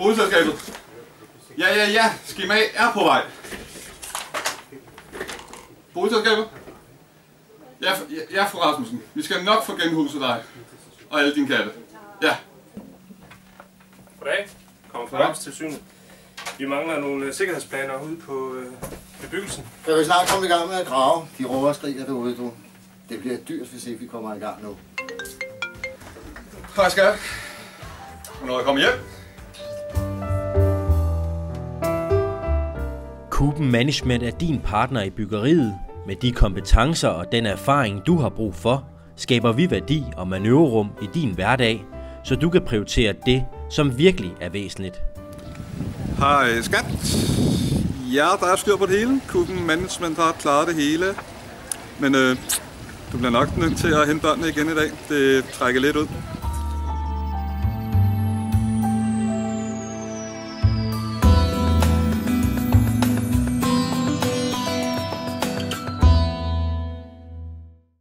Boligselskabet. Ja. Skema A er på vej. Boligselskabet. Ja, fru Rasmussen. Vi skal nok få genhuset dig. Og alle dine katte. Ja. Goddag. Kommer fra Arbejdstilsynet. Vi mangler nogle sikkerhedsplaner ude på bebyggelsen. Kan vi snart komme i gang med at grave? De råber og skriger derude, du. Det bliver dyrt, hvis ikke vi kommer i gang nu. Hej skat. Hvornår jeg kommer hjem? Kuben Management er din partner i byggeriet. Med de kompetencer og den erfaring, du har brug for, skaber vi værdi og manøvrerum i din hverdag, så du kan prioritere det, som virkelig er væsentligt. Hej skat. Ja, der er styr på det hele. Kuben Management har klaret det hele. Men du bliver nok nødt til at hente børnene igen i dag. Det trækker lidt ud.